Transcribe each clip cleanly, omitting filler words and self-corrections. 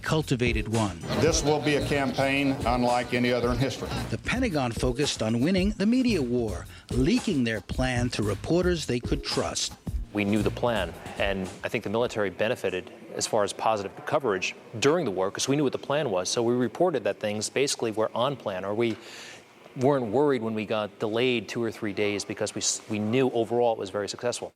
cultivated one. This will be a campaign unlike any other in history. The Pentagon focused on winning the media war, leaking their plan to reporters they could trust. We knew the plan, and I think the military benefited as far as positive coverage during the war because we knew what the plan was. So we reported that things basically were on plan, or we weren't worried when we got delayed 2 or 3 days because we knew overall it was very successful.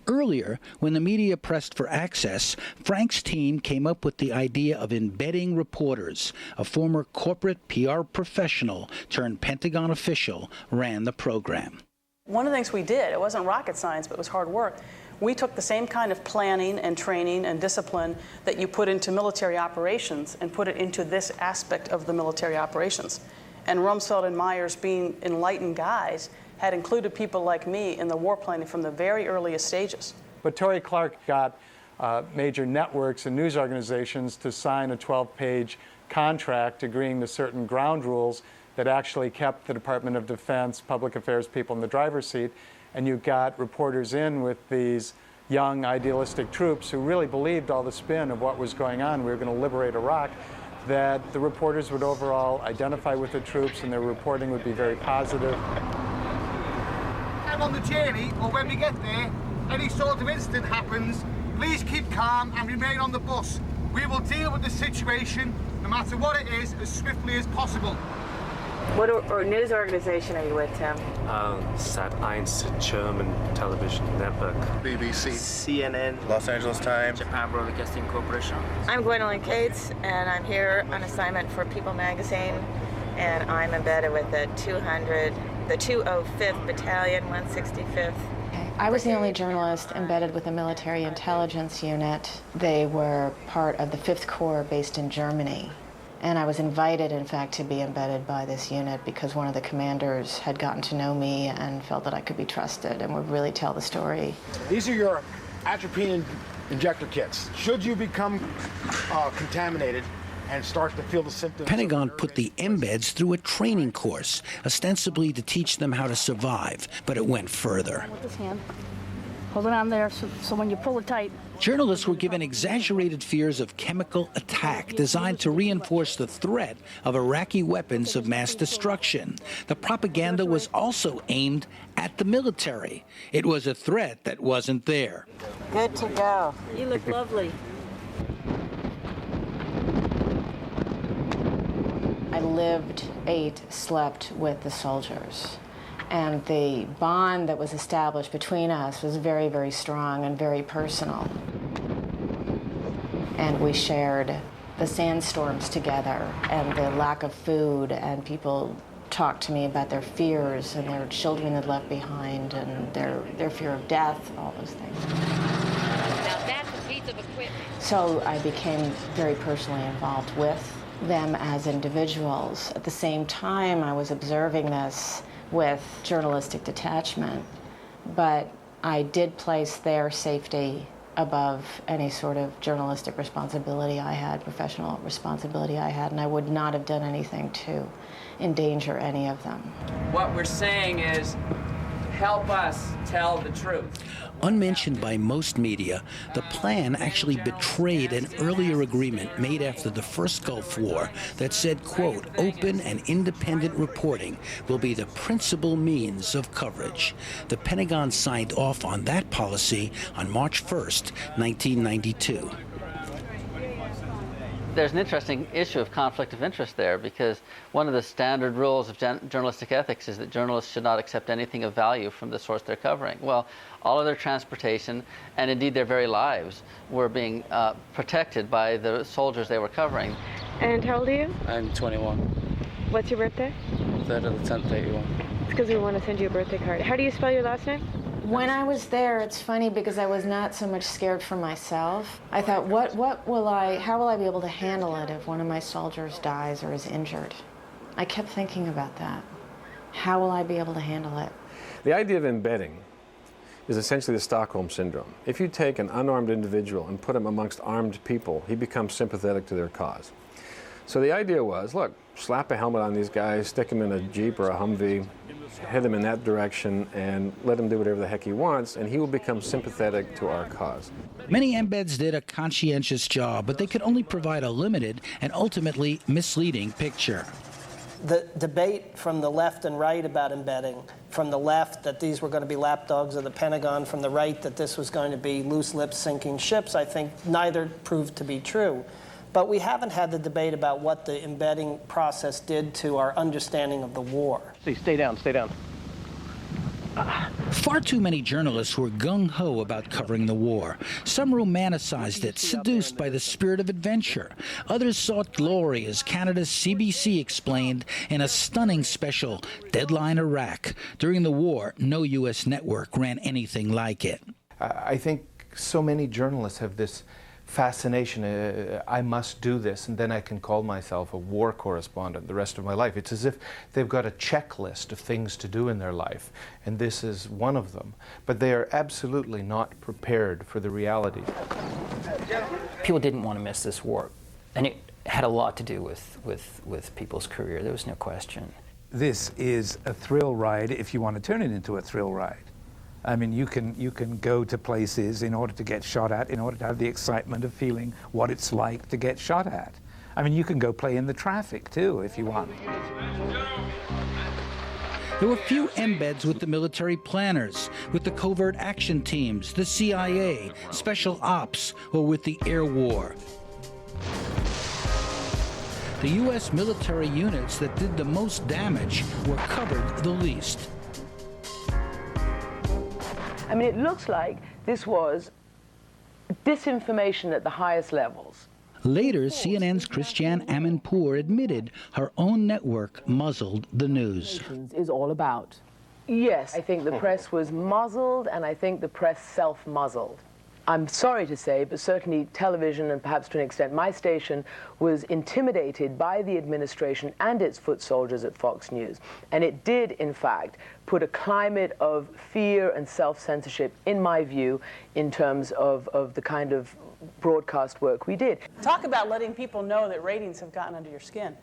Earlier, when the media pressed for access, Frank's team came up with the idea of embedding reporters. A former corporate PR professional turned Pentagon official ran the program. One of the things we did, it wasn't rocket science, but it was hard work. We took the same kind of planning and training and discipline that you put into military operations and put it into this aspect of the military operations. And Rumsfeld and Myers, being enlightened guys, had included people like me in the war planning from the very earliest stages. But Tory Clark got major networks and news organizations to sign a 12-page contract agreeing to certain ground rules that actually kept the Department of Defense, public affairs people in the driver's seat. And you got reporters in with these young, idealistic troops who really believed all the spin of what was going on. We were going to liberate Iraq, that the reporters would overall identify with the troops and their reporting would be very positive. And on the journey, or when we get there, any sort of incident happens, please keep calm and remain on the bus. We will deal with the situation, no matter what it is, as swiftly as possible. What news organization are you with, Tim? Sat.1, German television network. BBC. CNN. Los Angeles Times. Japan Broadcasting Corporation. I'm Gwendolyn Cates, and I'm here on assignment for People magazine, and I'm embedded with the 205th Battalion, 165th. I was the only journalist embedded with the military intelligence unit. They were part of the 5th Corps based in Germany. And I was invited, in fact, to be embedded by this unit because one of the commanders had gotten to know me and felt that I could be trusted and would really tell the story. These are your atropine injector kits. Should you become contaminated and start to feel the symptoms... Pentagon put the embeds through a training course, ostensibly to teach them how to survive, but it went further. With this hand. Hold it on there so when you pull it tight. Journalists were given exaggerated fears of chemical attack designed to reinforce the threat of Iraqi weapons of mass destruction. The propaganda was also aimed at the military. It was a threat that wasn't there. Good to go. You look lovely. I lived, ate, slept with the soldiers. And the bond that was established between us was very, very strong and very personal. And we shared the sandstorms together and the lack of food, and people talked to me about their fears and their children they'd left behind and their fear of death, all those things. Now that's a piece of equipment. So I became very personally involved with them as individuals. At the same time, I was observing this with journalistic detachment, but I did place their safety above any sort of journalistic responsibility I had, professional responsibility I had, and I would not have done anything to endanger any of them. What we're saying is, help us tell the truth. Unmentioned by most media, the plan actually betrayed an earlier agreement made after the first Gulf War that said, quote, open and independent reporting will be the principal means of coverage. The Pentagon signed off on that policy on March 1st, 1992. There's an interesting issue of conflict of interest there, because one of the standard rules of journalistic ethics is that journalists should not accept anything of value from the source they're covering. Well, all of their transportation, and indeed their very lives, were being protected by the soldiers they were covering. And how old are you? I'm 21. What's your birthday? 3rd of the 10th, 81. It's because we want to send you a birthday card. How do you spell your last name? When I was there, it's funny because I was not so much scared for myself. I thought, how will I be able to handle it if one of my soldiers dies or is injured? I kept thinking about that. How will I be able to handle it? The idea of embedding is essentially the Stockholm Syndrome. If you take an unarmed individual and put him amongst armed people, he becomes sympathetic to their cause. So the idea was, look, slap a helmet on these guys, stick them in a Jeep or a Humvee, head them in that direction, and let him do whatever the heck he wants, and he will become sympathetic to our cause. Many embeds did a conscientious job, but they could only provide a limited and ultimately misleading picture. The debate from the left and right about embedding, from the left that these were going to be lapdogs of the Pentagon, from the right that this was going to be loose lips sinking ships, I think neither proved to be true. But we haven't had the debate about what the embedding process did to our understanding of the war. Stay down, stay down. Far too many journalists were gung-ho about covering the war. Some romanticized it, seduced by the spirit of adventure. Others sought glory, as Canada's CBC explained in a stunning special, Deadline Iraq. During the war, no U.S. network ran anything like it. I think so many journalists have this fascination, I must do this, and then I can call myself a war correspondent the rest of my life. It's as if they've got a checklist of things to do in their life, and this is one of them. But they are absolutely not prepared for the reality. People didn't want to miss this war, and it had a lot to do with people's career. There was no question. This is a thrill ride if you want to turn it into a thrill ride. I mean, you can go to places in order to get shot at, in order to have the excitement of feeling what it's like to get shot at. I mean, you can go play in the traffic, too, if you want. There were few embeds with the military planners, with the covert action teams, the CIA, special ops, or with the air war. The U.S. military units that did the most damage were covered the least. I mean, it looks like this was disinformation at the highest levels. Later, CNN's Christiane Amanpour admitted her own network muzzled the news. Is all about. Yes, I think the press was muzzled, and I think the press self-muzzled. I'm sorry to say, but certainly television, and perhaps to an extent my station, was intimidated by the administration and its foot soldiers at Fox News. And it did, in fact, put a climate of fear and self-censorship, in my view, in terms of the kind of broadcast work we did. Talk about letting people know that ratings have gotten under your skin.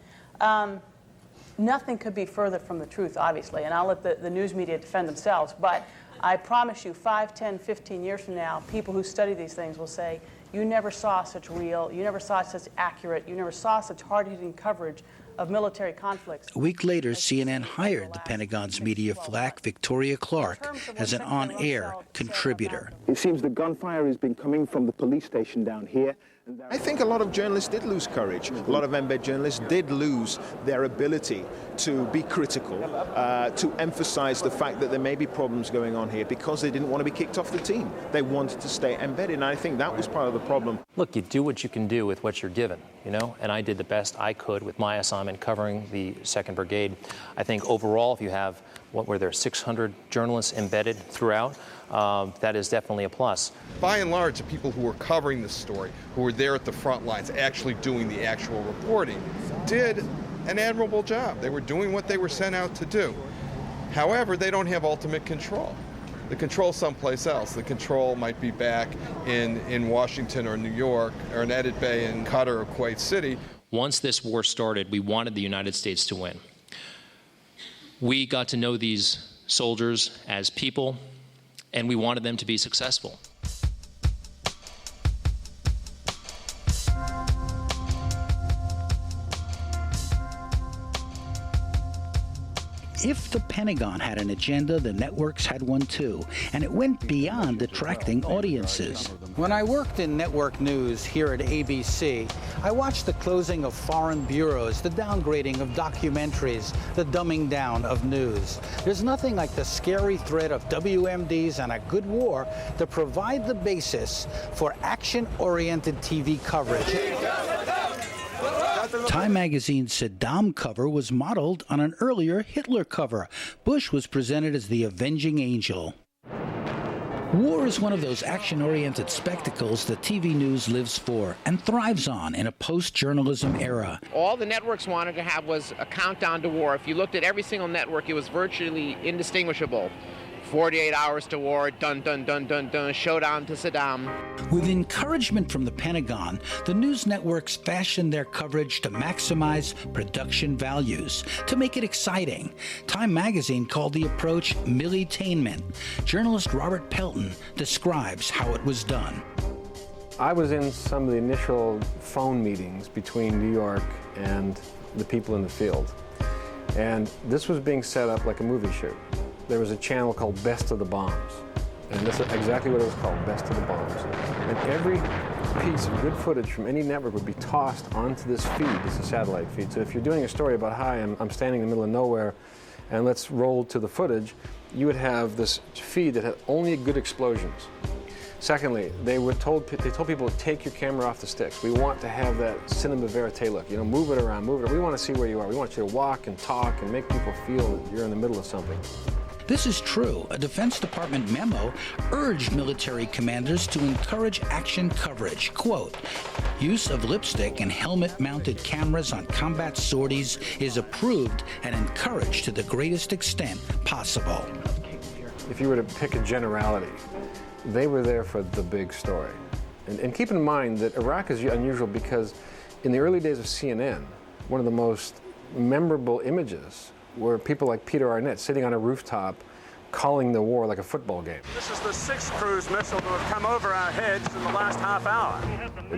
Nothing could be further from the truth, obviously, and I'll let the news media defend themselves, but I promise you 5, 10, 15 years from now, people who study these things will say, you never saw such real, you never saw such accurate, you never saw such hard-hitting coverage of military conflicts. A week later, CNN hired the Pentagon's media flack, Victoria Clark, as an on-air contributor. It seems the gunfire has been coming from the police station down here. I think a lot of journalists did lose courage. A lot of embed journalists did lose their ability to be critical, to emphasize the fact that there may be problems going on here because they didn't want to be kicked off the team. They wanted to stay embedded, and I think that was part of the problem. Look, you do what you can do with what you're given, you know, and I did the best I could with my assignment covering the 2nd Brigade. I think overall, if you have, what were there, 600 journalists embedded throughout, that is definitely a plus. By and large, the people who were covering this story, who were there at the front lines, actually doing the actual reporting, did an admirable job. They were doing what they were sent out to do. However, they don't have ultimate control. The control's someplace else. The control might be back in Washington or New York or in Edit Bay in Qatar or Kuwait City. Once this war started, we wanted the United States to win. We got to know these soldiers as people, and we wanted them to be successful. If the Pentagon had an agenda, the networks had one too, and it went beyond attracting audiences. When I worked in network news here at ABC, I watched the closing of foreign bureaus, the downgrading of documentaries, the dumbing down of news. There's nothing like the scary threat of WMDs and a good war to provide the basis for action-oriented TV coverage. Time magazine's Saddam cover was modeled on an earlier Hitler cover. Bush was presented as the avenging angel. War is one of those action-oriented spectacles that TV news lives for and thrives on in a post-journalism era. All the networks wanted to have was a countdown to war. If you looked at every single network, it was virtually indistinguishable 48 hours to war, dun, dun, dun, dun, dun, showdown to Saddam. With encouragement from the Pentagon, the news networks fashioned their coverage to maximize production values, to make it exciting. Time magazine called the approach militainment. Journalist Robert Pelton describes how it was done. I was in some of the initial phone meetings between New York and the people in the field. And this was being set up like a movie shoot. There was a channel called Best of the Bombs. And this is exactly what it was called, Best of the Bombs. And every piece of good footage from any network would be tossed onto this feed. It's a satellite feed. So if you're doing a story about, hi, I'm standing in the middle of nowhere, and let's roll to the footage, you would have this feed that had only good explosions. Secondly, they told people, take your camera off the sticks. We want to have that cinema verite look. You know, move it around, move it. We want to see where you are. We want you to walk and talk and make people feel that you're in the middle of something. This is true. A Defense Department memo urged military commanders to encourage action coverage. Quote, use of lipstick and helmet-mounted cameras on combat sorties is approved and encouraged to the greatest extent possible. If you were to pick a generality, they were there for the big story. And keep in mind that Iraq is unusual because in the early days of CNN, one of the most memorable images were people like Peter Arnett sitting on a rooftop calling the war like a football game. This is the 6th cruise missile to have come over our heads in the last half hour.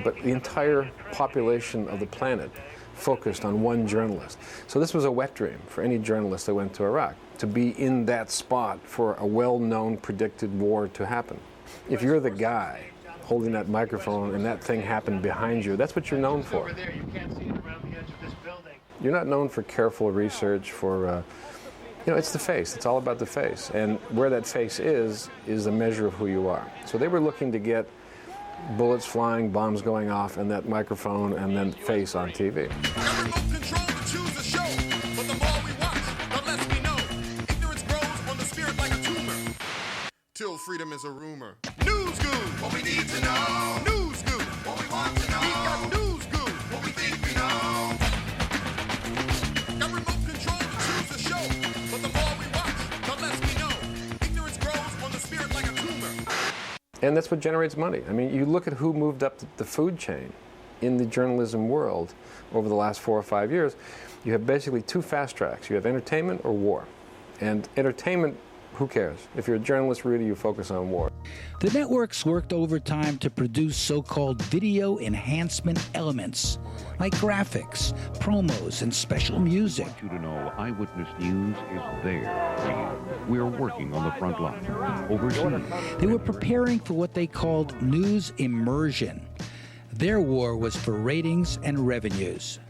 But the entire population of the planet focused on one journalist. So this was a wet dream for any journalist that went to Iraq, to be in that spot for a well-known, predicted war to happen. If you're the guy holding that microphone and that thing happened behind you, that's what you're known for. You're not known for careful research, for, it's the face. It's all about the face. And where that face is a measure of who you are. So they were looking to get bullets flying, bombs going off, and that microphone and then face on TV. Till freedom is a rumor. News Goon, what we need to know. News Goon, what we want to know. We got News Goon, what we think we know. Got remote control to choose the show, but the more we watch, the less we know. Ignorance grows on the spirit like a tumor. And that's what generates money. I mean, you look at who moved up the food chain in the journalism world over the last 4 or 5 years. You have basically two fast tracks. You have entertainment or war. And entertainment, who cares? If you're a journalist, really, you focus on war. The networks worked overtime to produce so-called video enhancement elements, like graphics, promos, and special music. I want you to know Eyewitness News is there. We're working on the front line, overseas. They were preparing for what they called news immersion. Their war was for ratings and revenues.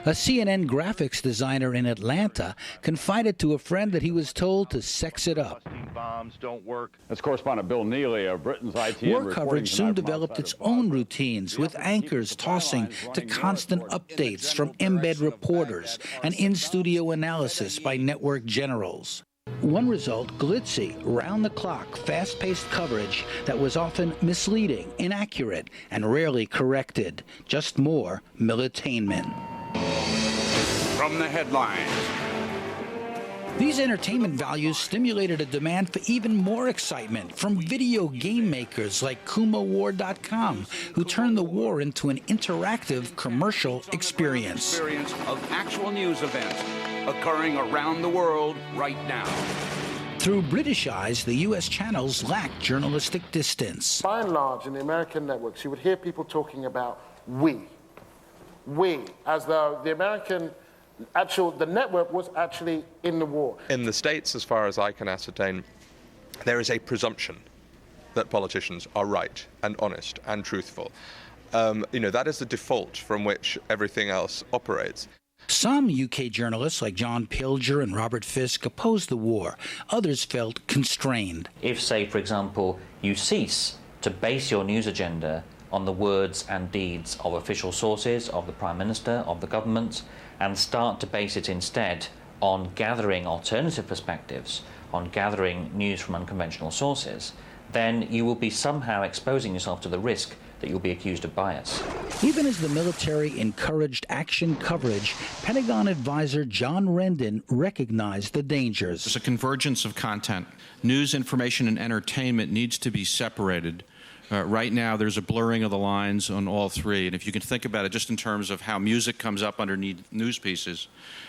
A CNN graphics designer in Atlanta confided to a friend that he was told to sex it up. Bombs don't work. That's correspondent Bill Neely of Britain's ITN. War coverage soon developed its own routines, with anchors tossing to constant updates from embed reporters and in-studio analysis by network generals. One result, glitzy, round-the-clock, fast-paced coverage that was often misleading, inaccurate, and rarely corrected. Just more militainment. From the headlines. These entertainment values stimulated a demand for even more excitement from video game makers like KumaWar.com, who turned the war into an interactive commercial experience. Of actual news events occurring around the world right now. Through British eyes, the U.S. channels lacked journalistic distance. By and large, in the American networks, you would hear people talking about we, as though the American the network was actually in the war. In the States, as far as I can ascertain, there is a presumption that politicians are right and honest and truthful. That is the default from which everything else operates. Some UK journalists like John Pilger and Robert Fisk opposed the war. Others felt constrained. If, say, for example, you cease to base your news agenda on the words and deeds of official sources, of the Prime Minister, of the government, and start to base it instead on gathering alternative perspectives, on gathering news from unconventional sources, then you will be somehow exposing yourself to the risk that you'll be accused of bias. Even as the military encouraged action coverage, Pentagon advisor John Rendon recognized the dangers. There's a convergence of content. News, information, and entertainment needs to be separated. Right now, there's a blurring of the lines on all three. And if you can think about it just in terms of how music comes up underneath news pieces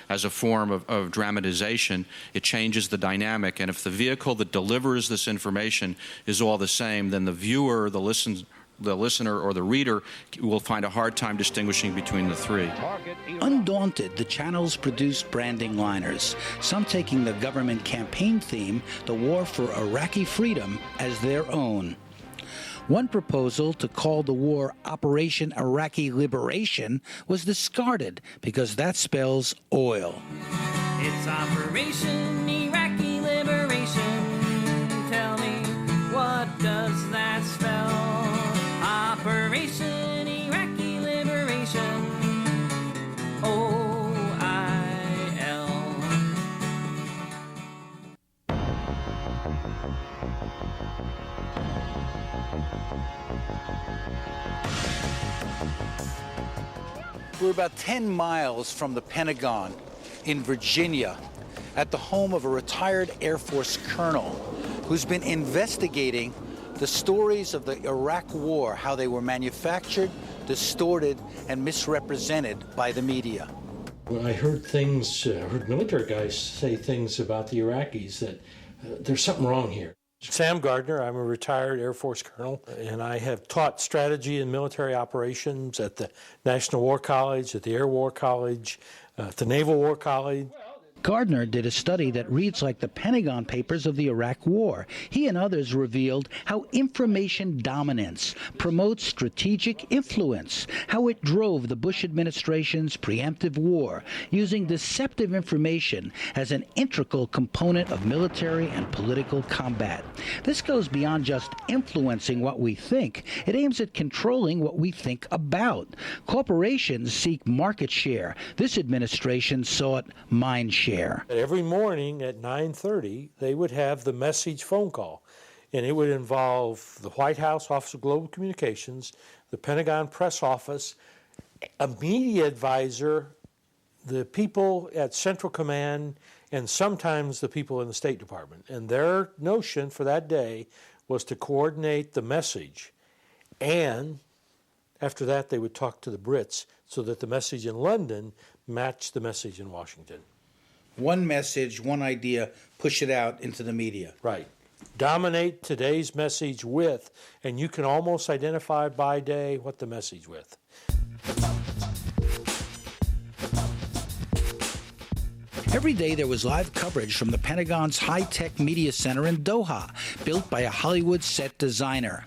as a form of dramatization, it changes the dynamic. And if the vehicle that delivers this information is all the same, then the viewer, the listener or the reader will find a hard time distinguishing between the three. Undaunted, the channels produced branding liners, some taking the government campaign theme, the war for Iraqi freedom, as their own. One proposal to call the war Operation Iraqi Liberation was discarded because that spells oil. It's Operation Iraqi Liberation. Tell me, what does that spell? Operation Iraqi Liberation. O-I-L. We're about 10 miles from the Pentagon in Virginia, at the home of a retired Air Force colonel who's been investigating the stories of the Iraq War, how they were manufactured, distorted, and misrepresented by the media. When I heard things, heard military guys say things about the Iraqis that there's something wrong here. Sam Gardner, I'm a retired Air Force colonel, and I have taught strategy and military operations at the National War College, at the Air War College, at the Naval War College. Gardner did a study that reads like the Pentagon Papers of the Iraq War. He and others revealed how information dominance promotes strategic influence, how it drove the Bush administration's preemptive war, using deceptive information as an integral component of military and political combat. This goes beyond just influencing what we think. It aims at controlling what we think about. Corporations seek market share. This administration sought mind share. Every morning at 9:30, they would have the message phone call, and it would involve the White House Office of Global Communications, the Pentagon Press Office, a media advisor, the people at Central Command, and sometimes the people in the State Department. And their notion for that day was to coordinate the message, and after that they would talk to the Brits so that the message in London matched the message in Washington. One message, one idea, push it out into the media. Right. Dominate today's message with, and you can almost identify by day what the message with. Every day there was live coverage from the Pentagon's high-tech media center in Doha, built by a Hollywood set designer.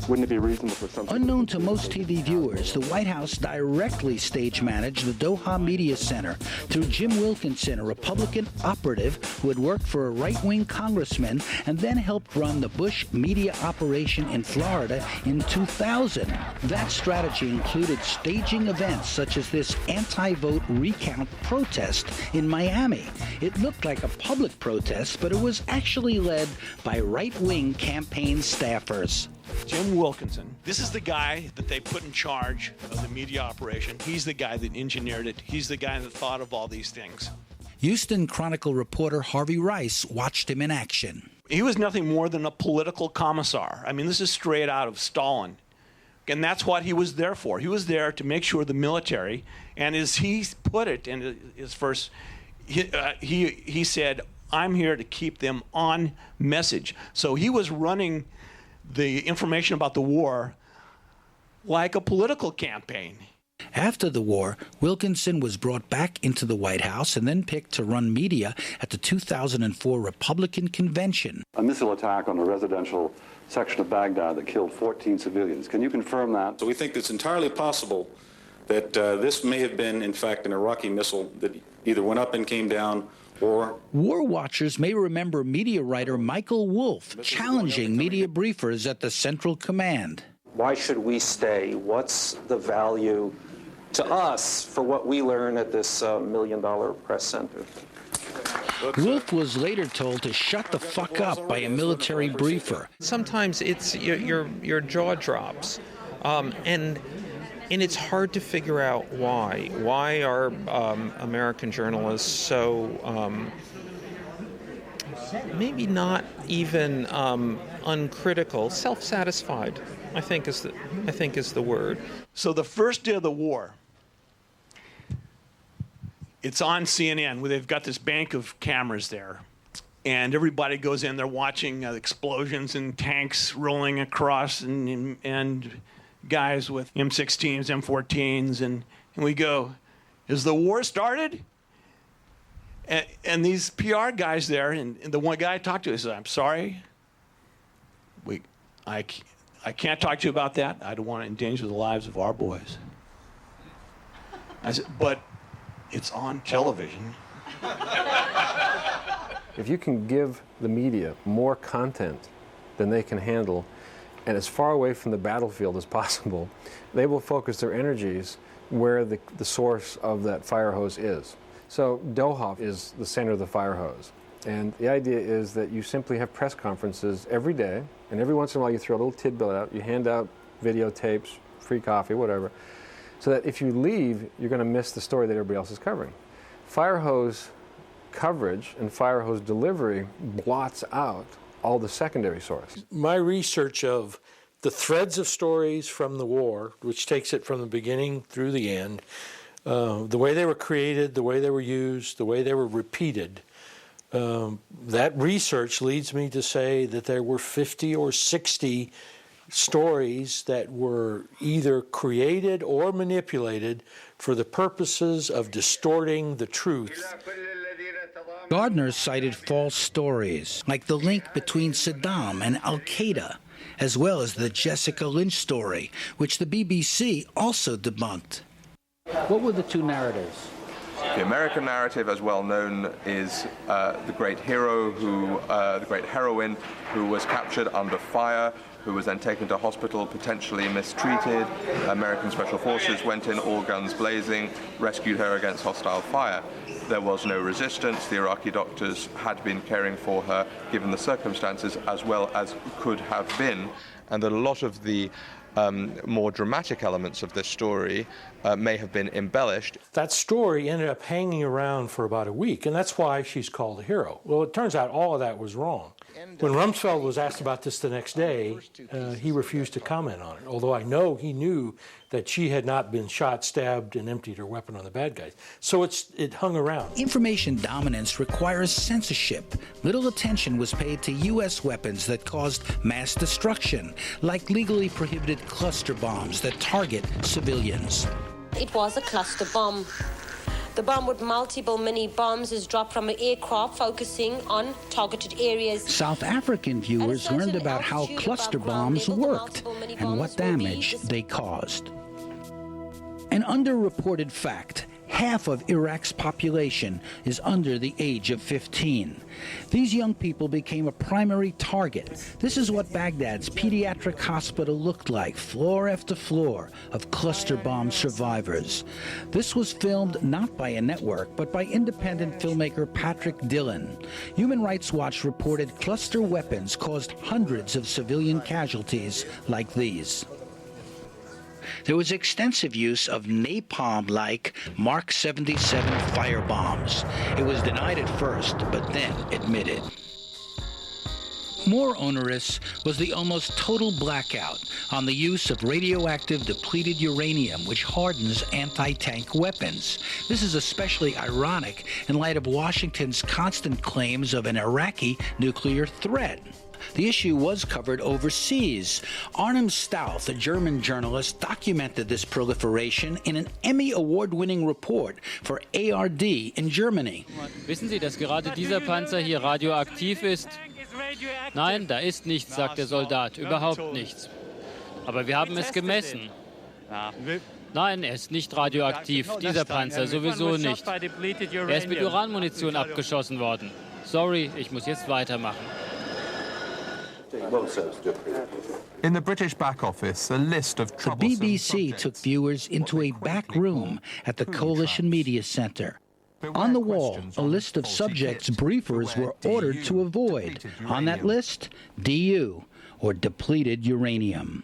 Wouldn't it be reasonable for some... Unknown to most TV viewers, the White House directly stage-managed the Doha Media Center through Jim Wilkinson, a Republican operative who had worked for a right-wing congressman and then helped run the Bush media operation in Florida in 2000. That strategy included staging events such as this anti-vote recount protest in Miami. It looked like a public protest, but it was actually led by right-wing campaign staffers. Jim Wilkinson, this is the guy that they put in charge of the media operation. He's the guy that engineered it. He's the guy that thought of all these things. Houston Chronicle reporter Harvey Rice watched him in action. He was nothing more than a political commissar. I mean, this is straight out of Stalin. And that's what he was there for. He was there to make sure the military, and as he put it in his first, he said, I'm here to keep them on message. So he was running the information about the war like a political campaign. After the war, Wilkinson was brought back into the White House and then picked to run media at the 2004 Republican convention. A missile attack on a residential section of Baghdad that killed 14 civilians. Can you confirm that? So we think it's entirely possible that this may have been, in fact, an Iraqi missile that either went up and came down. War watchers may remember media writer Michael Wolff challenging media briefers at the Central Command. Why should we stay? What's the value to us for what we learn at this $1 million press center? Wolf was later told to shut the fuck up by a military briefer. Sometimes it's your jaw drops, and it's hard to figure out why. Why are American journalists so maybe not even uncritical, self-satisfied? I think is the word. So the first day of the war, it's on CNN where they've got this bank of cameras there, and everybody goes in. They're watching explosions and tanks rolling across, and guys with M16s, M14s, and we go, "Is the war started?" And these PR guys there, and the one guy I talked to says, "I'm sorry, I can't talk to you about that. I don't want to endanger the lives of our boys." I said, "But it's on television." If you can give the media more content than they can handle, and as far away from the battlefield as possible, they will focus their energies where the source of that fire hose is. So Doha is the center of the fire hose. And the idea is that you simply have press conferences every day, and every once in a while you throw a little tidbit out, you hand out videotapes, free coffee, whatever, so that if you leave, you're going to miss the story that everybody else is covering. Fire hose coverage and fire hose delivery blots out all the secondary sources. My research of the threads of stories from the war, which takes it from the beginning through the end, the way they were created, the way they were used, the way they were repeated, that research leads me to say that there were 50 or 60 stories that were either created or manipulated for the purposes of distorting the truth. Gardner cited false stories, like the link between Saddam and al-Qaeda, as well as the Jessica Lynch story, which the BBC also debunked. What were the two narratives? The American narrative, as well known, is the great hero, the great heroine, who was captured under fire, who was then taken to hospital, potentially mistreated. American Special Forces went in, all guns blazing, rescued her against hostile fire. There was no resistance. The Iraqi doctors had been caring for her, given the circumstances, as well as could have been. And that a lot of the more dramatic elements of this story may have been embellished. That story ended up hanging around for about a week, and that's why she's called a hero. Well, it turns out all of that was wrong. When Rumsfeld was asked about this the next day, he refused to comment on it, although I know he knew that she had not been shot, stabbed, and emptied her weapon on the bad guys. So it hung around. Information dominance requires censorship. Little attention was paid to U.S. weapons that caused mass destruction, like legally prohibited cluster bombs that target civilians. It was a cluster bomb. The bomb with multiple mini bombs is dropped from an aircraft focusing on targeted areas. South African viewers learned about how cluster bombs worked and what damage they caused. An underreported fact: half of Iraq's population is under the age of 15. These young people became a primary target. This is what Baghdad's pediatric hospital looked like, floor after floor of cluster bomb survivors. This was filmed not by a network, but by independent filmmaker Patrick Dillon. Human Rights Watch reported cluster weapons caused hundreds of civilian casualties like these. There was extensive use of napalm-like Mark 77 firebombs. It was denied at first, but then admitted. More onerous was the almost total blackout on the use of radioactive depleted uranium, which hardens anti-tank weapons. This is especially ironic in light of Washington's constant claims of an Iraqi nuclear threat. The issue was covered overseas. Arnim Stauff, a German journalist, documented this proliferation in an Emmy Award-winning report for ARD in Germany. Wissen Sie, dass gerade dieser Panzer hier radioaktiv ist? Nein, da ist nichts, sagt der Soldat, überhaupt nichts. Aber wir haben es gemessen. Nein, er ist nicht radioaktiv, dieser Panzer sowieso nicht. Er ist mit Uranmunition abgeschossen worden. Sorry, ich muss jetzt weitermachen. In the British back office, a list of troublesome The BBC took viewers into a back room at the Coalition Media Center. On the wall, a list of subjects briefers were ordered to avoid. On that list, DU, or depleted uranium.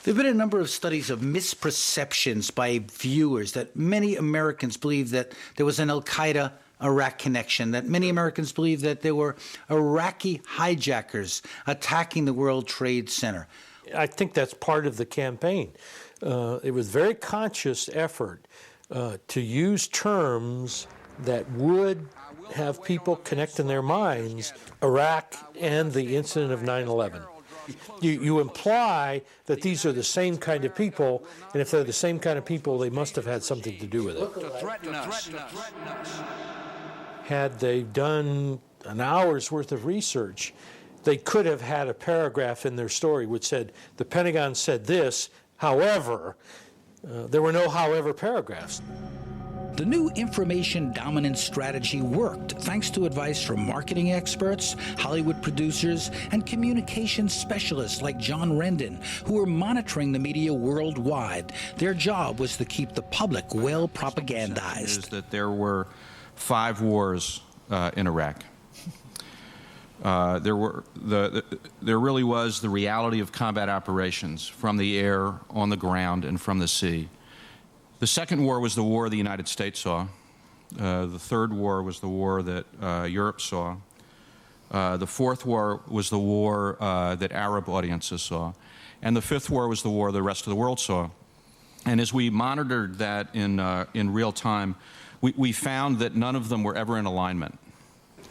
There have been a number of studies of misperceptions by viewers that many Americans believe that there was an al-Qaeda Iraq connection, that many Americans believe that there were Iraqi hijackers attacking the World Trade Center. I think that's part of the campaign. It was a very conscious effort to use terms that would have people connect in their minds Iraq and the incident of 9/11. You imply that these are the same kind of people, and if they're the same kind of people, they must have had something to do with it. Had they done an hour's worth of research, they could have had a paragraph in their story which said, the Pentagon said this, however. There were no however paragraphs. The new information dominance strategy worked thanks to advice from marketing experts, Hollywood producers, and communications specialists like John Rendon, who were monitoring the media worldwide. Their job was to keep the public well propagandized. Is that there were 5 wars in Iraq. There really was the reality of combat operations from the air, on the ground, and from the sea. The second war was the war the United States saw. The third war was the war that Europe saw. The fourth war was the war that Arab audiences saw. And the fifth war was the war the rest of the world saw. And as we monitored that in real time, we found that none of them were ever in alignment.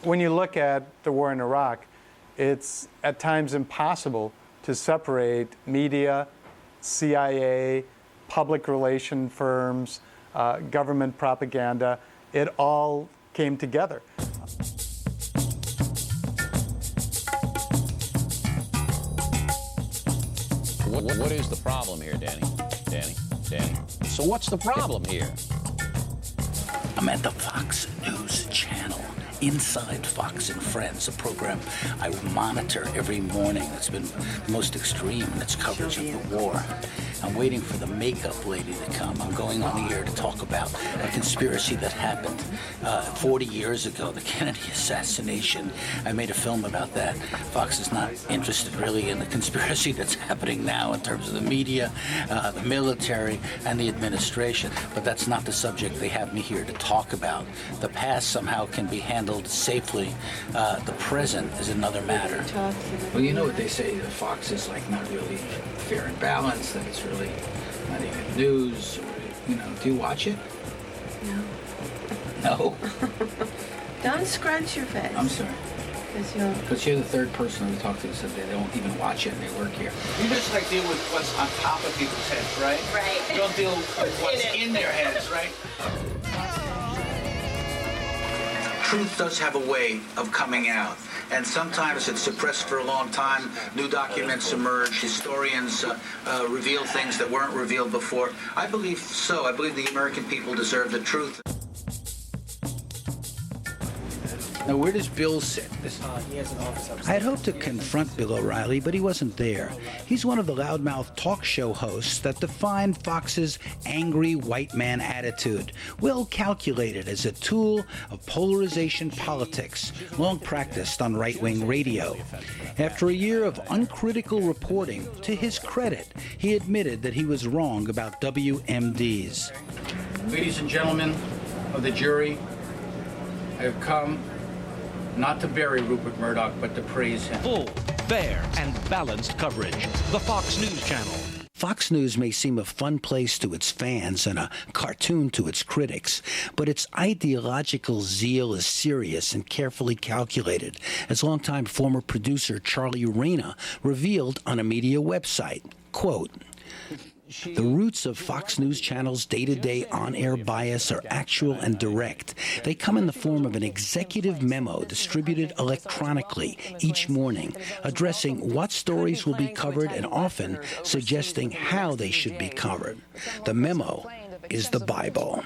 When you look at the war in Iraq, it's at times impossible to separate media, CIA, public relation firms, government propaganda. It all came together. What is the problem here, Danny? So what's the problem here? I'm at the Fox News Channel, Inside Fox and Friends, a program I monitor every morning that's been most extreme in its coverage of the war. I'm waiting for the makeup lady to come. I'm going on the air to talk about a conspiracy that happened 40 years ago, the Kennedy assassination. I made a film about that. Fox is not interested really in the conspiracy that's happening now in terms of the media, the military, and the administration. But that's not the subject they have me here to talk about. The past somehow can be handled safely. The present is another matter. Well, you know what they say, that Fox is like not really fair and balanced, that it's really not even news, or, do you watch it? No. No? Don't scrunch your face. I'm sorry. Because you're the third person to talk to who said they don't even watch it and they work here. You just deal with what's on top of people's heads, right? Right. You don't deal with what's in their heads, right? Truth does have a way of coming out, and sometimes it's suppressed for a long time. New documents emerge. Historians reveal things that weren't revealed before. I believe so. I believe the American people deserve the truth. Now, where does Bill sit? He has an office upstairs. I had hoped to confront Bill O'Reilly, but he wasn't there. He's one of the loudmouth talk show hosts that define Fox's angry white man attitude, well calculated as a tool of polarization politics, long practiced on right-wing radio. After a year of uncritical reporting, to his credit, he admitted that he was wrong about WMDs. Ladies and gentlemen of the jury, I have come not to bury Rupert Murdoch, but to praise him. Full, fair, and balanced coverage. The Fox News Channel. Fox News may seem a fun place to its fans and a cartoon to its critics, but its ideological zeal is serious and carefully calculated, as longtime former producer Charlie Reyna revealed on a media website. Quote, "The roots of Fox News Channel's day-to-day on-air bias are actual and direct. They come in the form of an executive memo distributed electronically each morning, addressing what stories will be covered and often suggesting how they should be covered. The memo is the Bible."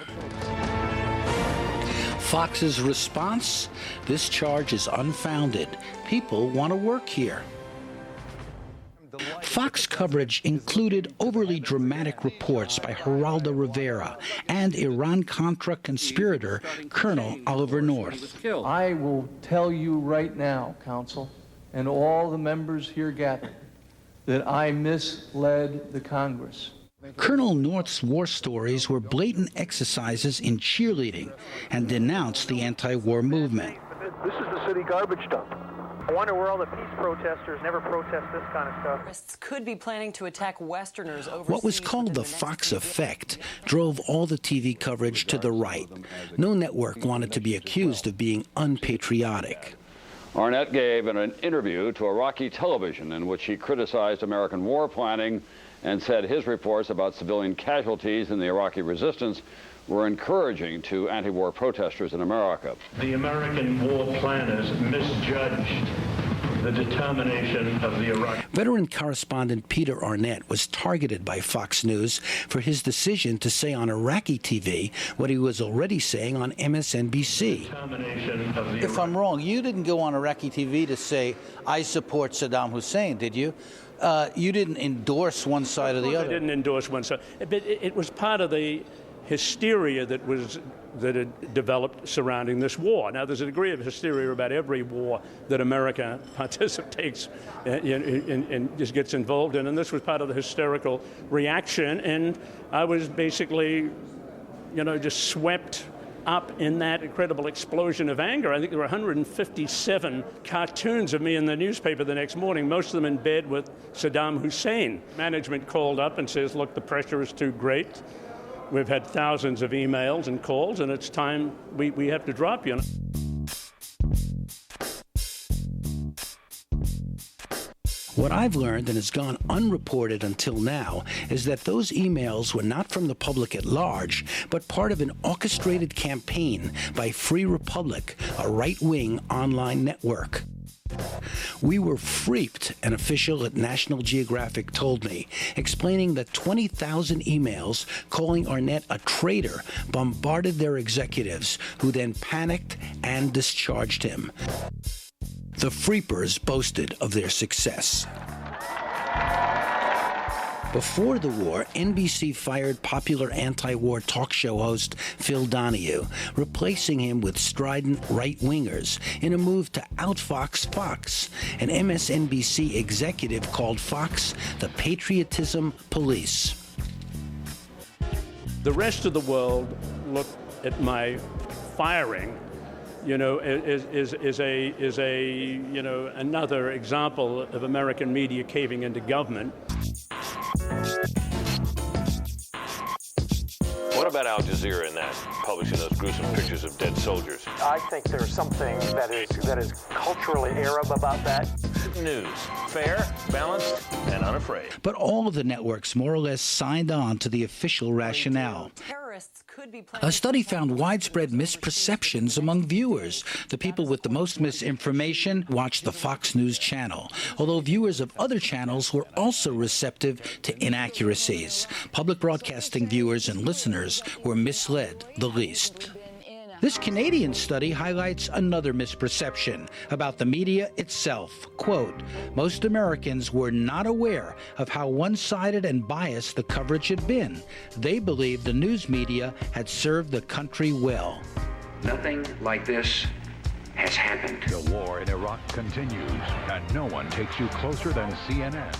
Fox's response? This charge is unfounded. People want to work here. Fox coverage included overly dramatic reports by Geraldo Rivera and Iran-Contra conspirator Colonel Oliver North. I will tell you right now, Counsel, and all the members here gathered, that I misled the Congress. Colonel North's war stories were blatant exercises in cheerleading and denounced the anti-war movement. This is the city garbage dump. I wonder where all the peace protesters never protest this kind of stuff. Terrorists could be planning to attack Westerners overseas. What was called the Fox effect drove all the TV coverage to the right. No network wanted to be accused of being unpatriotic. Arnett gave an interview to Iraqi television in which he criticized American war planning and said his reports about civilian casualties in the Iraqi resistance were encouraging to anti-war protesters in America. The American war planners misjudged the determination of the Iraqi. Veteran correspondent Peter Arnett was targeted by Fox News for his decision to say on Iraqi TV what he was already saying on MSNBC. If I'm wrong, you didn't go on Iraqi TV to say, I support Saddam Hussein, did you? You didn't endorse one side or the other. I didn't endorse one side. But it was part of the hysteria that had developed surrounding this war. Now, there's a degree of hysteria about every war that America participates and just gets involved in, and this was part of the hysterical reaction, and I was basically, just swept up in that incredible explosion of anger. I think there were 157 cartoons of me in the newspaper the next morning, most of them in bed with Saddam Hussein. Management called up and says, look, the pressure is too great. We've had thousands of emails and calls, and it's time we have to drop you. What I've learned, and has gone unreported until now, is that those emails were not from the public at large, but part of an orchestrated campaign by Free Republic, a right-wing online network. We were freaked, an official at National Geographic told me, explaining that 20,000 emails calling Arnett a traitor bombarded their executives, who then panicked and discharged him. The Freepers boasted of their success. Before the war, NBC fired popular anti-war talk show host Phil Donahue, replacing him with strident right-wingers in a move to outfox Fox. An MSNBC executive called Fox the patriotism police. The rest of the world looked at my firing is another example of American media caving into government. What about Al Jazeera and that, publishing those gruesome pictures of dead soldiers? I think there's something that is culturally Arab about that. News. Fair, balanced, and unafraid. But all of the networks more or less signed on to the official rationale. A study found widespread misperceptions among viewers. The people with the most misinformation watched the Fox News channel, although viewers of other channels were also receptive to inaccuracies. Public broadcasting viewers and listeners were misled the least. This Canadian study highlights another misperception about the media itself. Quote, most Americans were not aware of how one-sided and biased the coverage had been. They believed the news media had served the country well. Nothing like this has happened. The war in Iraq continues, and no one takes you closer than CNN.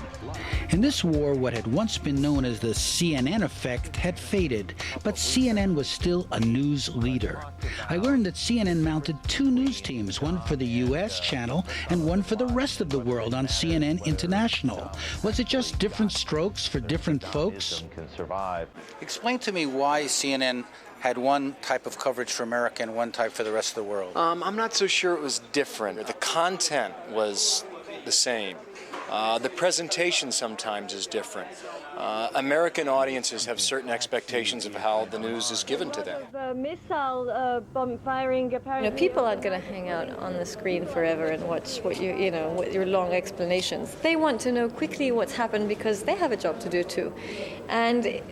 In this war, what had once been known as the CNN effect had faded, but CNN was still a news leader. I learned that CNN mounted two news teams, one for the U.S. channel and one for the rest of the world on CNN International. Was it just different strokes for different folks? Explain to me why CNN had one type of coverage for America and one type for the rest of the world. I'm not so sure it was different. The content was the same. The presentation sometimes is different. American audiences have certain expectations of how the news is given to them. The missile bomb firing apparently. People aren't going to hang out on the screen forever and watch what with your long explanations. They want to know quickly what's happened because they have a job to do too. And